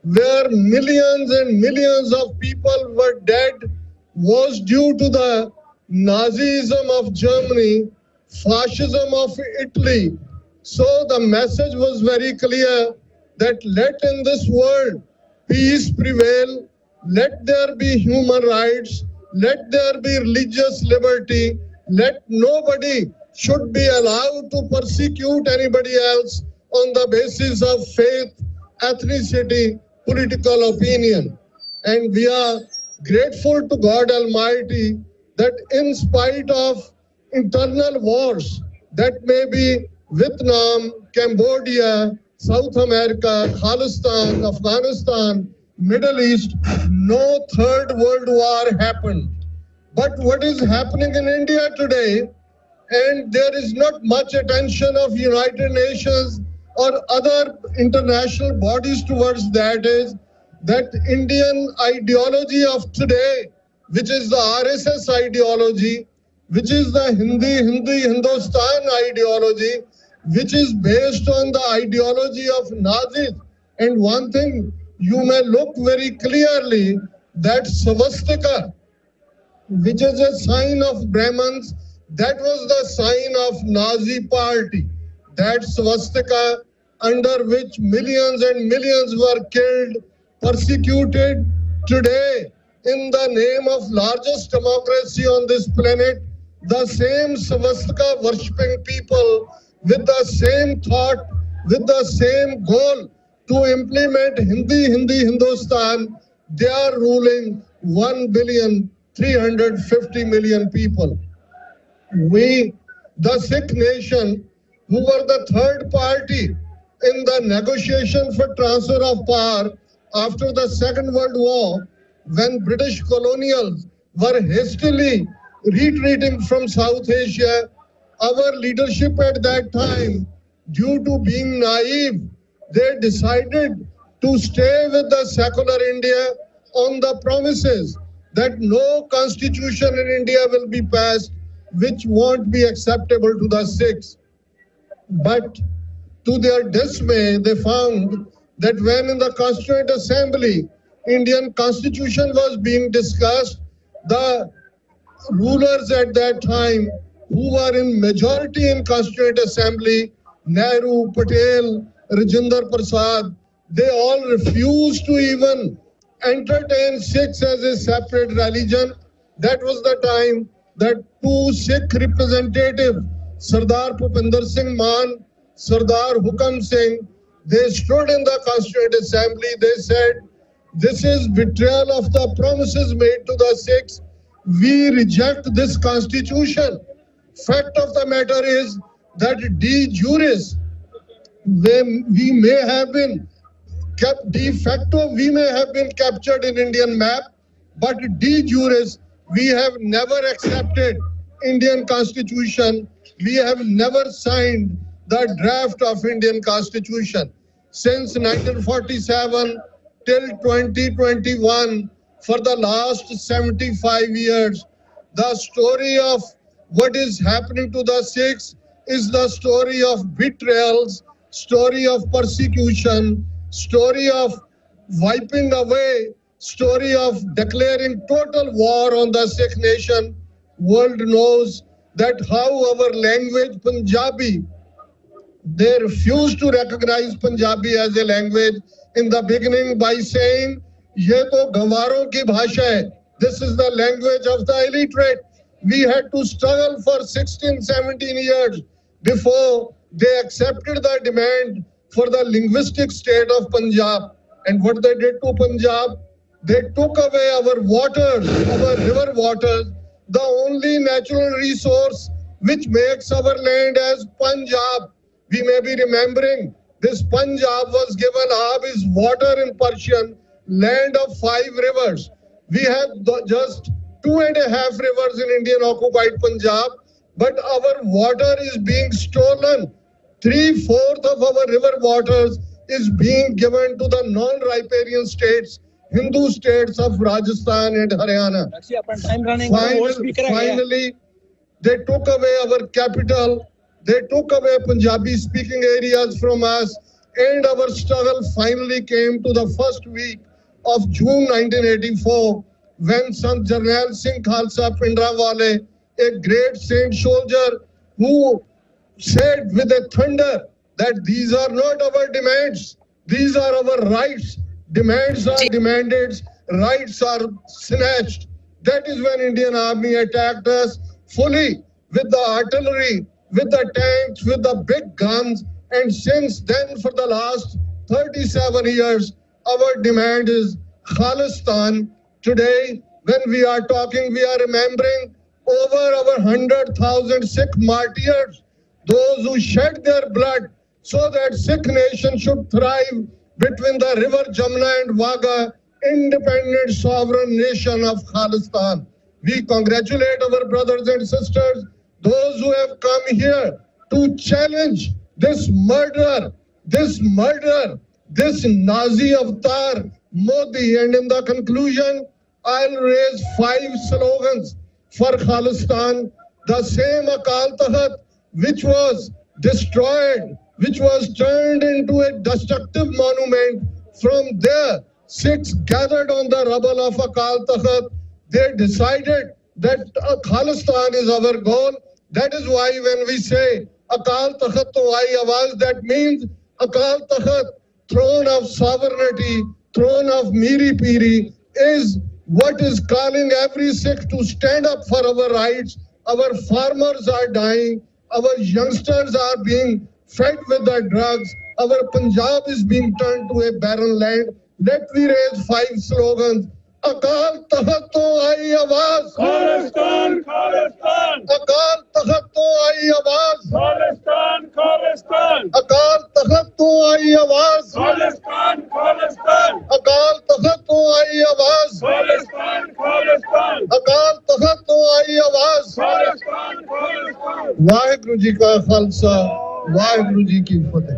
where millions and millions of people were dead, was due to the Nazism of Germany, fascism of Italy. So the message was very clear that let in this world peace prevail, let there be human rights, let there be religious liberty, let nobody should be allowed to persecute anybody else on the basis of faith, ethnicity, political opinion. And we are grateful to God Almighty that in spite of internal wars, that may be Vietnam, Cambodia, South America, Khalistan, Afghanistan, Middle East, no third world war happened. But what is happening in India today, and there is not much attention of United Nations or other international bodies towards that, is that Indian ideology of today, which is the RSS ideology, which is the Hindustan ideology, which is based on the ideology of Nazis. And one thing you may look very clearly, that swastika, which is a sign of Brahmins, that was the sign of Nazi party. That swastika under which millions and millions were killed, persecuted. Today, in the name of largest democracy on this planet, the same swastika worshipping people with the same thought, with the same goal to implement Hindustan, they are ruling 1,350,000,000 people. We, the Sikh nation, who were the third party in the negotiation for transfer of power after the Second World War, when British colonials were hastily retreating from South Asia, our leadership at that time, due to being naive, they decided to stay with the secular India on the promises that no constitution in India will be passed which won't be acceptable to the Sikhs. But to their dismay, they found that when in the Constituent Assembly, Indian Constitution was being discussed, the rulers at that time who were in majority in Constituent Assembly, Nehru, Patel, Rajinder Prasad, they all refused to even entertain Sikhs as a separate religion. That was the time that two Sikh representatives, Sardar Bhupinder Singh Maan, Sardar Hukam Singh, they stood in the Constituent Assembly. They said, this is betrayal of the promises made to the Sikhs. We reject this constitution. Fact of the matter is that de juris, we may have been kept, de facto we may have been captured in Indian map, but de juris we have never accepted Indian constitution. We have never signed the draft of Indian constitution. Since 1947 till 2021, for the last 75 years, the story of what is happening to the Sikhs is the story of betrayals, story of persecution, story of wiping away, story of declaring total war on the Sikh nation. World knows that how our language Punjabi, they refused to recognize Punjabi as a language in the beginning by saying, ye to Gavaron ki bhasha hai. This is the language of the illiterate. We had to struggle for 16, 17 years before they accepted the demand for the linguistic state of Punjab. And what they did to Punjab, they took away our waters, our river waters, the only natural resource which makes our land as Punjab. We may be remembering this Punjab was given Ab is water in Persian, land of 5 rivers. We have just 2.5 rivers in Indian occupied Punjab, but our water is being stolen. 3/4 of our river waters is being given to the non-riparian states, Hindu states of Rajasthan and Haryana. Finally, they took away our capital. They took away Punjabi speaking areas from us. and our struggle finally came to the first week of June 1984, when Sant Jarnail Singh Khalsa Pindrawale, a great saint soldier who said with a thunder that these are not our demands, these are our rights. Demands are demanded, rights are snatched. That is when Indian Army attacked us fully with the artillery, with the tanks, with the big guns. And since then, for the last 37 years, our demand is Khalistan. Today, when we are talking, we are remembering over our 100,000 Sikh martyrs, those who shed their blood so that Sikh nation should thrive between the river Jamna and Wagah, independent sovereign nation of Khalistan. We congratulate our brothers and sisters, those who have come here to challenge this murderer, this Nazi avatar, Modi. And in the conclusion, I'll raise 5 slogans for Khalistan. The same Akal Takht which was destroyed, which was turned into a destructive monument. From there, Sikhs gathered on the rubble of Akal Takht. They decided that Khalistan is our goal. That is why when we say Akal Takht to Aayi Awaaz, that means Akal Takht, throne of sovereignty, throne of Miri Piri, is what is calling every Sikh to stand up for our rights. Our farmers are dying. Our youngsters are being fed with the drugs. Our Punjab is being turned to a barren land. Let me raise 5 slogans. Akal Takht to Aayi Awaaz. Khalistan, Khalistan. Akal Takht to Aayi Awaaz. Khalistan, Khalistan. Akal Takht to Aayi Awaaz. Khalistan, Khalistan. Akal Takht to Aayi Awaaz. Khalistan, Khalistan. Akal Takht to Aayi Awaaz. Khalistan, Khalistan. Waheguru ji ਕਾ ਖਾਲਸਾ ਵਾਹਿਗੁਰੂ ਜੀ ਕੀ ਫਤਿਹ।